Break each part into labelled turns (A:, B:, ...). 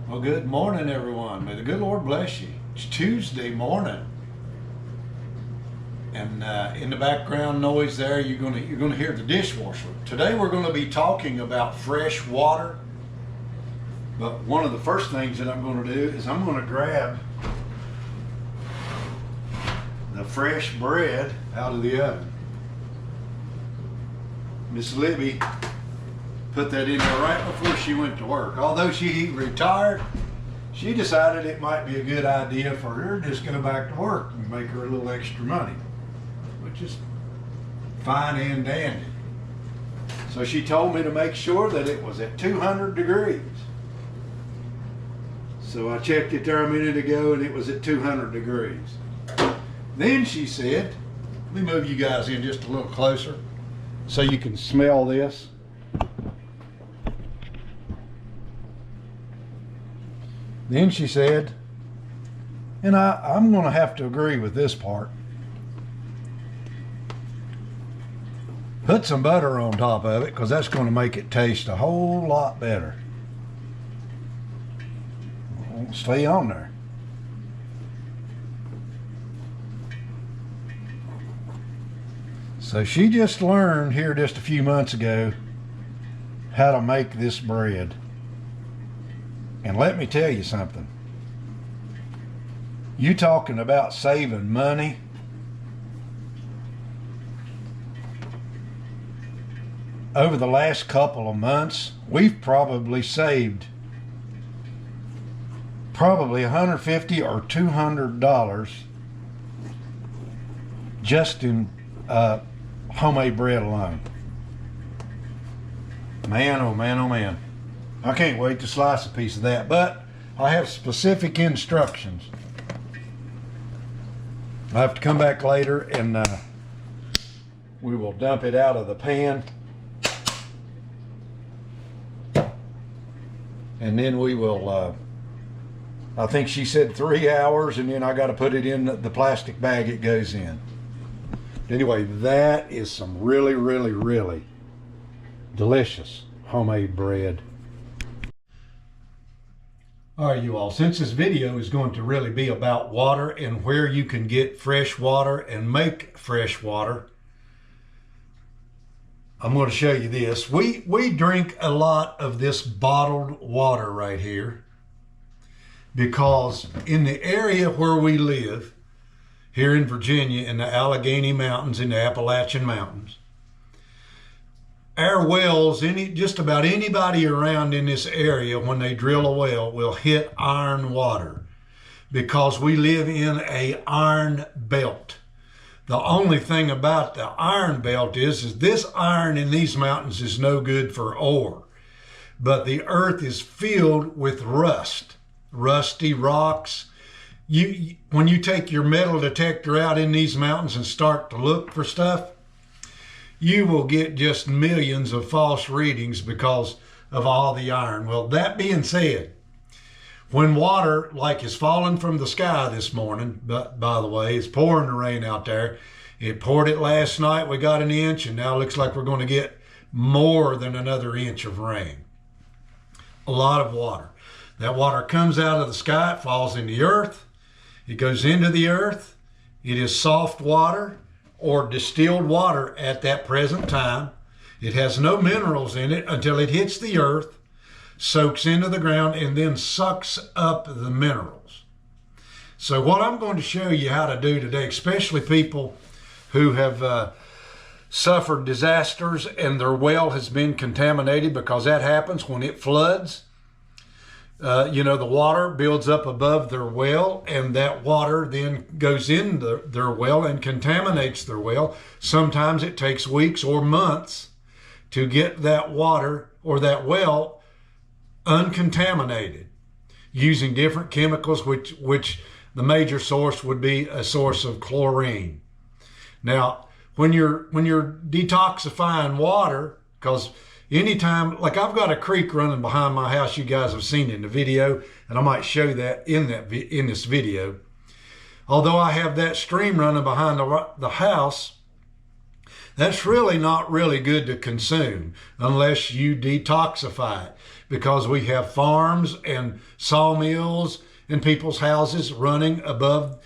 A: Well, good morning, everyone. May the good Lord bless you. It's Tuesday morning, and in the background noise there, you're gonna hear the dishwasher. Today, we're going to be talking about fresh water. But one of the first things that I'm going to do is I'm going to grab the fresh bread out of the oven. Miss Libby put that in there right before she went to work. Although she retired, she decided it might be a good idea for her to just go back to work and make her a little extra money, which is fine and dandy. So she told me to make sure that it was at 200 degrees. So I checked it there a minute ago and it was at 200 degrees. Then she said, let me move you guys in just a little closer so you can smell this. Then she said, and I'm going to have to agree with this part, put some butter on top of it because that's going to make it taste a whole lot better. Stay on there. So she just learned here just a few months ago how to make this bread. And let me tell you something. You talking about saving money. Over the last couple of months, we've probably saved probably $150 or $200 just in homemade bread alone. Man, oh man, oh man. I can't wait to slice a piece of that, but I have specific instructions. I have to come back later and we will dump it out of the pan. And then we will, I think she said 3 hours, and then I got to put it in the plastic bag it goes in. Anyway, that is some really, really, really delicious homemade bread. All right, you all, since this video is going to really be about water and where you can get fresh water and make fresh water, I'm going to show you this. We drink a lot of this bottled water right here because in the area where we live, here in Virginia, in the Allegheny Mountains, in the Appalachian Mountains, our wells, just about anybody around in this area, when they drill a well, will hit iron water because we live in a iron belt. The only thing about the iron belt is this iron in these mountains is no good for ore, but the earth is filled with rust, rusty rocks. When you take your metal detector out in these mountains and start to look for stuff, you will get just millions of false readings because of all the iron. Well, that being said, when water like is falling from the sky this morning, but by the way, it's pouring the rain out there. It poured it last night. We got an inch, and now it looks like we're going to get more than another inch of rain. A lot of water. That water comes out of the sky, it falls in the earth. It goes into the earth. It is soft water or distilled water at that present time. It has no minerals in it until it hits the earth, soaks into the ground, and then sucks up the minerals. So what I'm going to show you how to do today, especially people who have suffered disasters and their well has been contaminated, because that happens when it floods. The water builds up above their well, and that water then goes in their well and contaminates their well. Sometimes it takes weeks or months to get that water or that well uncontaminated using different chemicals, which the major source would be a source of chlorine. Now, when you're detoxifying water, because anytime, like I've got a creek running behind my house, you guys have seen in the video, and I might show that in this video. Although I have that stream running behind the house, That's really not really good to consume unless you detoxify it, because we have farms and sawmills and people's houses running above,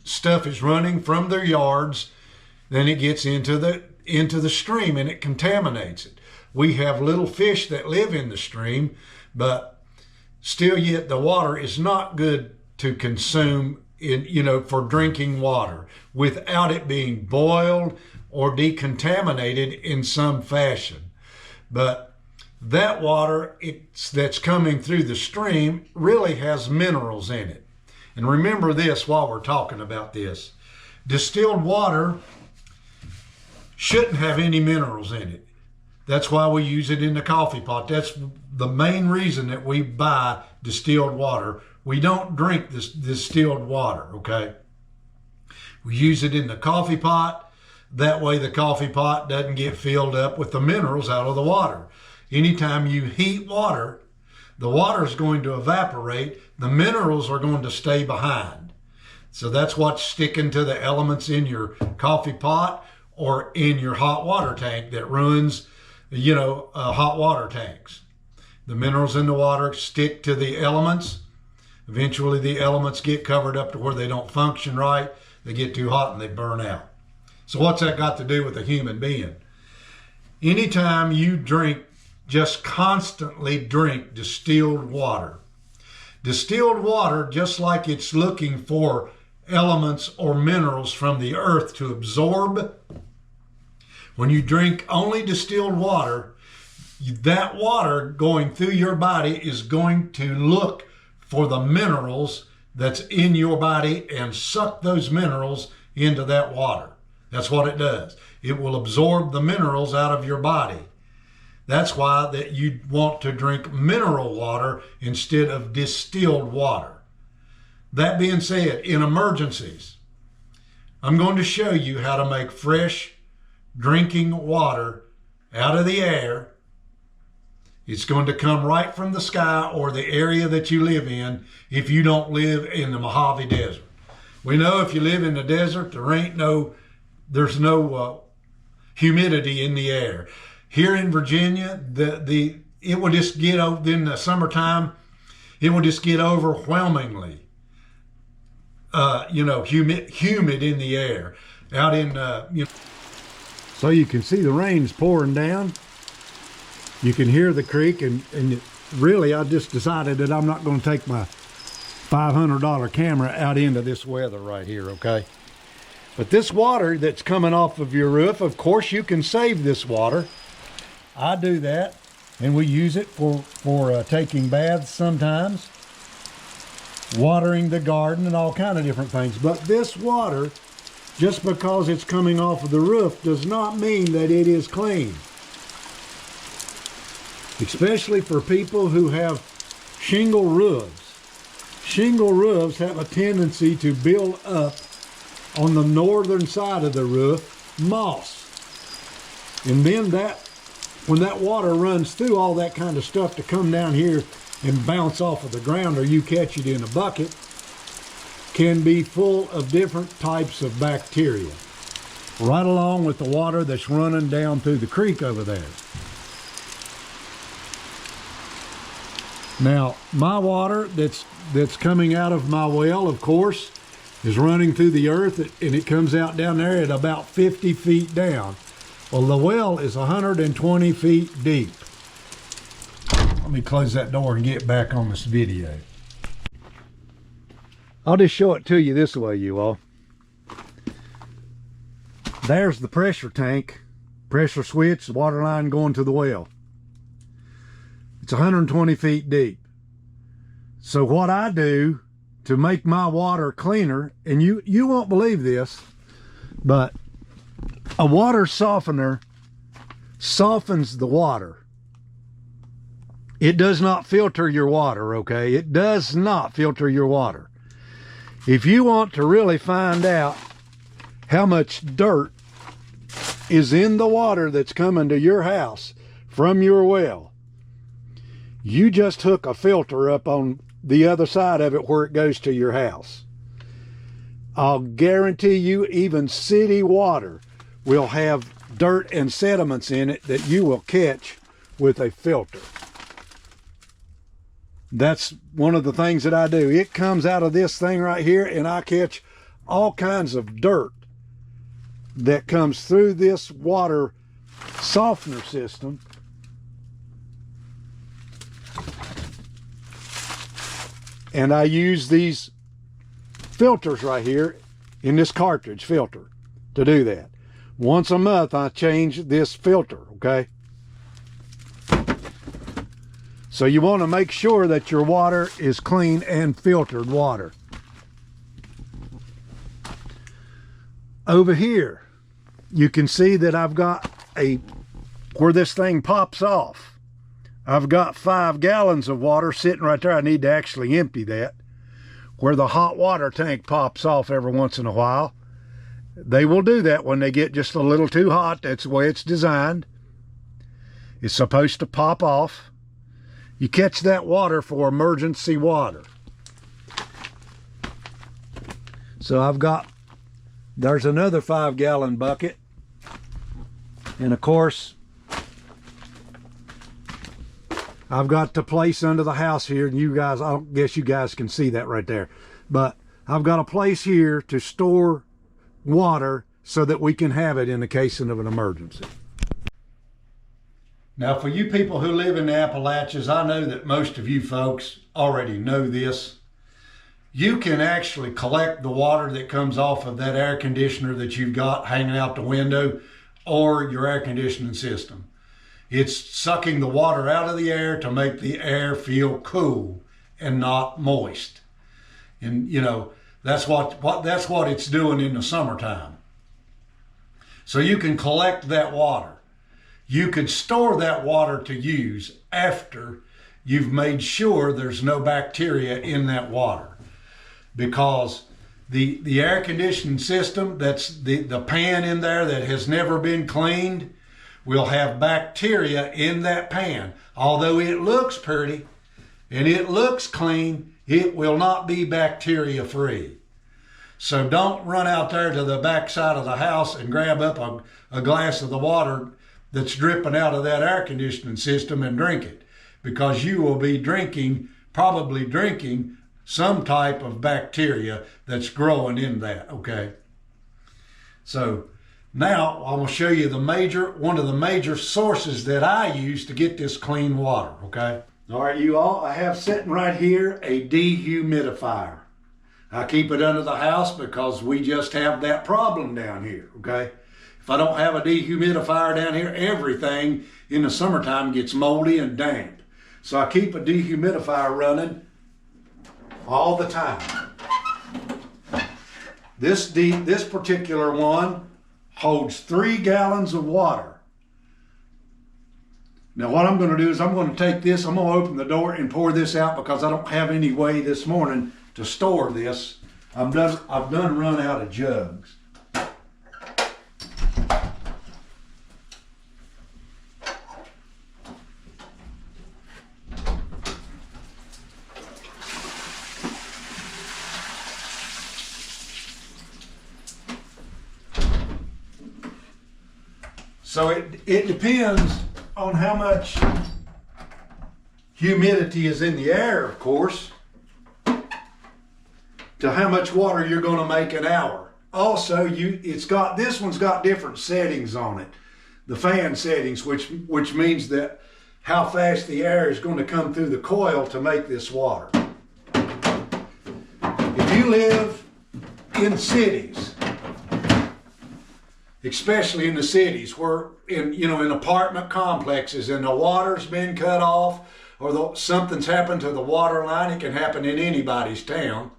A: stuff is running from their yards, then it gets into the stream and it contaminates it. We have little fish that live in the stream, but still yet the water is not good to consume for drinking water without it being boiled or decontaminated in some fashion. But that water that's coming through the stream really has minerals in it. And remember this while we're talking about this. Distilled water shouldn't have any minerals in it. That's why we use it in the coffee pot. That's the main reason that we buy distilled water. We don't drink this distilled water, okay? We use it in the coffee pot. That way the coffee pot doesn't get filled up with the minerals out of the water. Anytime you heat water, the water is going to evaporate. The minerals are going to stay behind. So that's what's sticking to the elements in your coffee pot or in your hot water tank that ruins, hot water tanks. The minerals in the water stick to the elements. Eventually the elements get covered up to where they don't function right. They get too hot and they burn out. So what's that got to do with a human being? Anytime you just constantly drink distilled water. Distilled water, just like it's looking for elements or minerals from the earth to absorb, when you drink only distilled water, that water going through your body is going to look for the minerals that's in your body and suck those minerals into that water. That's what it does. It will absorb the minerals out of your body. That's why that you want to drink mineral water instead of distilled water. That being said, in emergencies, I'm going to show you how to make fresh drinking water out of the air. It's going to come right from the sky or the area that you live in if you don't live in the Mojave Desert. We know if you live in the desert, there's no humidity in the air. Here in Virginia, it will just get in the summertime, it will just get overwhelmingly, humid in the air. Out in, So you can see the rain's pouring down. You can hear the creek, and really I just decided that I'm not going to take my $500 camera out into this weather right here, okay? But this water that's coming off of your roof, of course you can save this water. I do that, and we use it for taking baths sometimes, watering the garden and all kind of different things. But this water, just because it's coming off of the roof, does not mean that it is clean. Especially for people who have shingle roofs. Shingle roofs have a tendency to build up on the northern side of the roof moss. And then when that water runs through, all that kind of stuff to come down here and bounce off of the ground, or you catch it in a bucket, can be full of different types of bacteria, right along with the water that's running down through the creek over there. Now, my water that's coming out of my well, of course, is running through the earth, and it comes out down there at about 50 feet down. Well, the well is 120 feet deep. Let me close that door and get back on this video. I'll just show it to you this way, you all. There's the pressure tank, pressure switch, the water line going to the well. It's 120 feet deep. So what I do to make my water cleaner, and you won't believe this, but a water softener softens the water. It does not filter your water, okay? It does not filter your water. If you want to really find out how much dirt is in the water that's coming to your house from your well, you just hook a filter up on the other side of it where it goes to your house. I'll guarantee you, even city water will have dirt and sediments in it that you will catch with a filter. That's one of the things that I do. It comes out of this thing right here, and I catch all kinds of dirt that comes through this water softener system. And I use these filters right here in this cartridge filter to do that. Once a month I change this filter, okay? So you want to make sure that your water is clean and filtered water. Over here, you can see that I've got where this thing pops off. I've got 5 gallons of water sitting right there. I need to actually empty that. Where the hot water tank pops off every once in a while. They will do that when they get just a little too hot. That's the way it's designed. It's supposed to pop off. You catch that water for emergency water. So there's another 5-gallon bucket. And of course, I've got the place under the house here, and you guys, I don't guess you guys can see that right there. But I've got a place here to store water so that we can have it in the case of an emergency. Now, for you people who live in the Appalachians, I know that most of you folks already know this. You can actually collect the water that comes off of that air conditioner that you've got hanging out the window or your air conditioning system. It's sucking the water out of the air to make the air feel cool and not moist. And you know, that's what it's doing in the summertime. So you can collect that water. You could store that water to use after you've made sure there's no bacteria in that water. Because the air conditioning system, that's the pan in there that has never been cleaned, will have bacteria in that pan. Although it looks pretty and it looks clean, it will not be bacteria free. So don't run out there to the back side of the house and grab up a glass of the water that's dripping out of that air conditioning system and drink it, because you will be probably drinking some type of bacteria that's growing in that, okay? So now I'm going to show you one of the major sources that I use to get this clean water, okay? All right, you all, I have sitting right here a dehumidifier. I keep it under the house because we just have that problem down here, okay? If I don't have a dehumidifier down here, everything in the summertime gets moldy and damp. So I keep a dehumidifier running all the time. This particular one holds 3 gallons of water. Now what I'm going to do is I'm going to take this, I'm going to open the door and pour this out because I don't have any way this morning to store this. I've done run out of jugs. So it depends on how much humidity is in the air, of course, to how much water you're going to make an hour. Also, this one's got different settings on it, the fan settings, which means that how fast the air is going to come through the coil to make this water. If you live in cities, especially in the cities where in apartment complexes and the water's been cut off or something's happened to the water line, it can happen in anybody's town.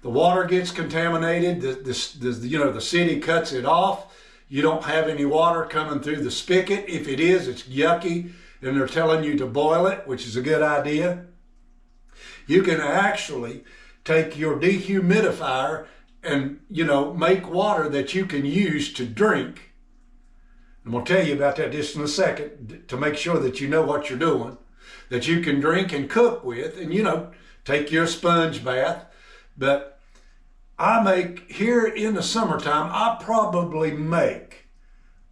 A: The water gets contaminated, the city cuts it off. You don't have any water coming through the spigot. If it is, it's yucky and they're telling you to boil it, which is a good idea. You can actually take your dehumidifier and make water that you can use to drink. And we'll tell you about that just in a second to make sure that you know what you're doing, that you can drink and cook with, and take your sponge bath. But I make, here in the summertime, I probably make,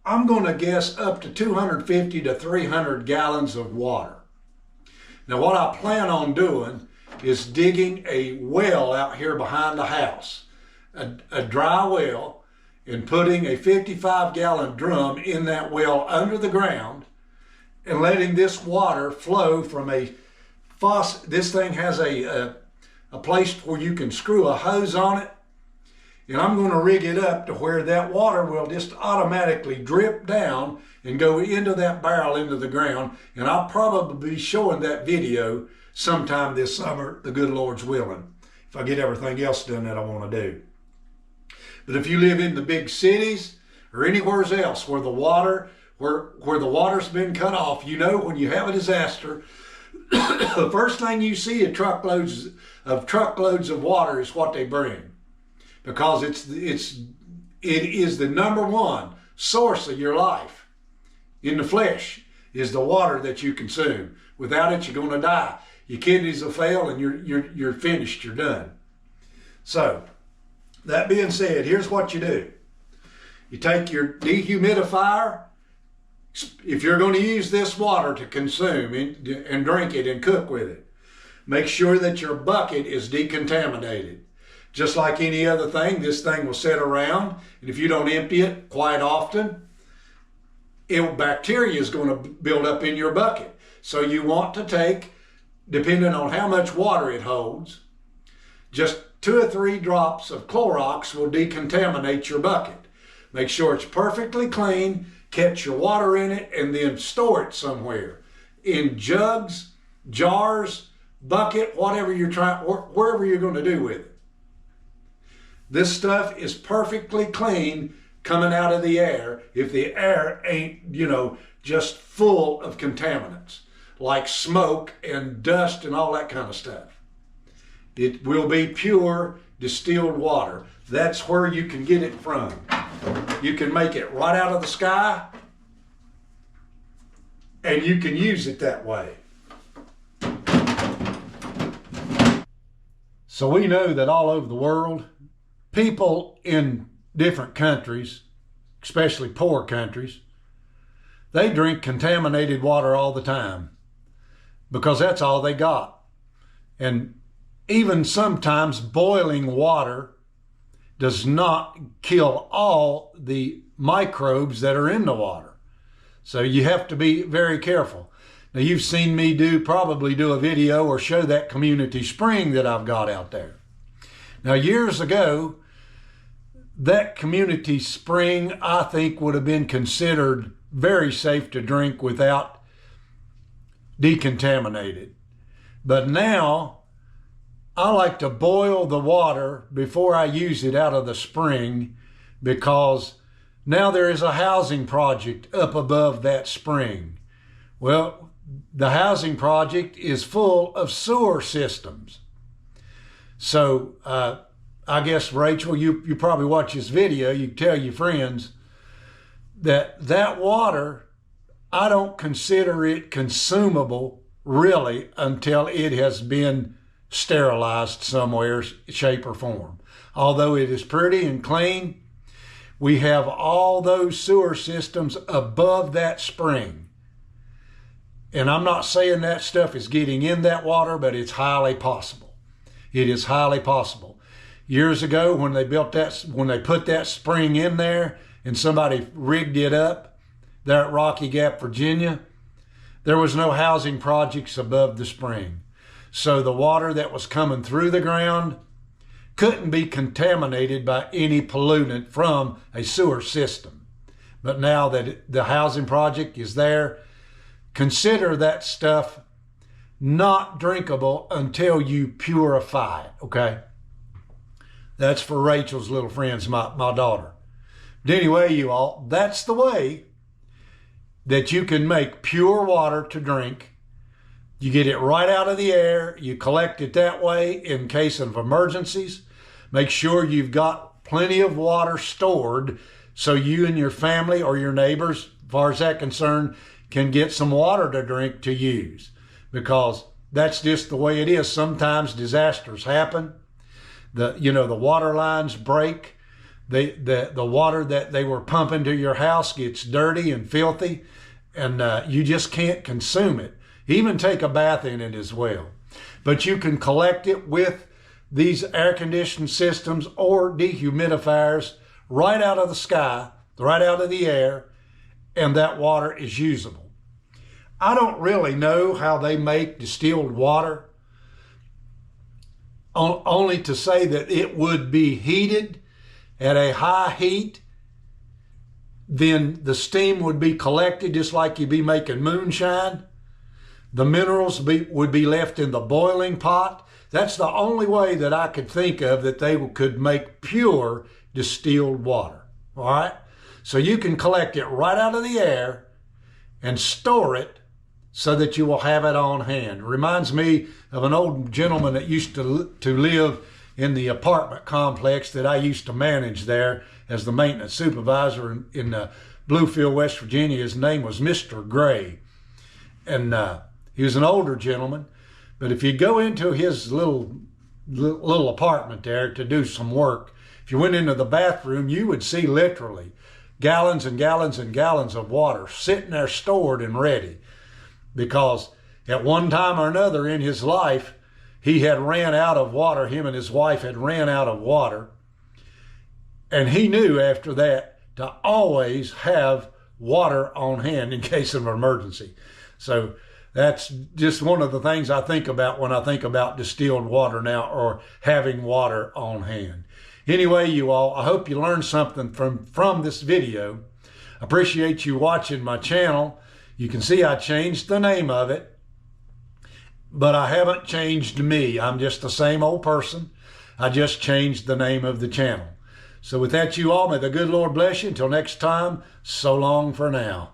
A: I'm going to guess up to 250 to 300 gallons of water. Now what I plan on doing is digging a well out here behind the house, a dry well, and putting a 55-gallon drum in that well under the ground and letting this water flow from a faucet. This thing has a place where you can screw a hose on it, and I'm going to rig it up to where that water will just automatically drip down and go into that barrel into the ground. And I'll probably be showing that video sometime this summer, the good Lord's willing, if I get everything else done that I want to do. But if you live in the big cities or anywhere else where the water, where the water's been cut off, you know, when you have a disaster, the first thing you see is truckloads of water is what they bring, because it is the number one source of your life in the flesh, is the water that you consume. Without it, you're going to die. Your kidneys will fail, and you're finished. You're done. So, that being said, here's what you do. You take your dehumidifier. If you're going to use this water to consume and drink it and cook with it, make sure that your bucket is decontaminated. Just like any other thing, this thing will sit around, and if you don't empty it quite often, bacteria is going to build up in your bucket. So you want to take, depending on how much water it holds, just 2 or 3 drops of Clorox will decontaminate your bucket. Make sure it's perfectly clean, catch your water in it, and then store it somewhere. In jugs, jars, bucket, whatever you're trying, wherever you're going to do with it. This stuff is perfectly clean coming out of the air if the air ain't, just full of contaminants like smoke and dust and all that kind of stuff. It will be pure distilled water. That's where you can get it from. You can make it right out of the sky, and you can use it that way. So we know that all over the world, people in different countries, especially poor countries, they drink contaminated water all the time because that's all they got. And even sometimes boiling water does not kill all the microbes that are in the water. So you have to be very careful. Now you've seen me probably do a video or show that community spring that I've got out there. Now years ago, that community spring I think would have been considered very safe to drink without decontaminated. But now I like to boil the water before I use it out of the spring, because now there is a housing project up above that spring. Well, the housing project is full of sewer systems. So I guess, Rachel, you probably watch this video, you tell your friends that water, I don't consider it consumable really until it has been sterilized somewhere, shape or form. Although it is pretty and clean, we have all those sewer systems above that spring. And I'm not saying that stuff is getting in that water, but it's highly possible. It is highly possible. Years ago, when they put that spring in there and somebody rigged it up there at Rocky Gap, Virginia, there was no housing projects above the spring. So the water that was coming through the ground couldn't be contaminated by any pollutant from a sewer system. But now that the housing project is there, consider that stuff not drinkable until you purify it, okay? That's for Rachel's little friends, my daughter. But anyway, you all, that's the way that you can make pure water to drink. You get it right out of the air. You collect it that way in case of emergencies. Make sure you've got plenty of water stored so you and your family or your neighbors, as far as that's concerned, can get some water to drink to use, because that's just the way it is. Sometimes disasters happen. the water lines break. The water that they were pumping to your house gets dirty and filthy, and you just can't consume it. Even take a bath in it as well. But you can collect it with these air conditioned systems or dehumidifiers right out of the sky, right out of the air, and that water is usable. I don't really know how they make distilled water, only to say that it would be heated at a high heat. Then the steam would be collected just like you'd be making moonshine. The minerals would be left in the boiling pot. That's the only way that I could think of that they could make pure distilled water. All right? So you can collect it right out of the air and store it so that you will have it on hand. It reminds me of an old gentleman that used to live in the apartment complex that I used to manage there as the maintenance supervisor in Bluefield, West Virginia. His name was Mr. Gray. And he was an older gentleman. But if you go into his little apartment there to do some work, if you went into the bathroom, you would see literally gallons and gallons and gallons of water sitting there stored and ready. Because at one time or another in his life, he had ran out of water. Him and his wife had ran out of water. And he knew after that to always have water on hand in case of emergency. So that's just one of the things I think about when I think about distilled water now, or having water on hand. Anyway, you all, I hope you learned something from this video. Appreciate you watching my channel. You can see I changed the name of it, but I haven't changed me. I'm just the same old person. I just changed the name of the channel. So with that, you all, may the good Lord bless you. Until next time, so long for now.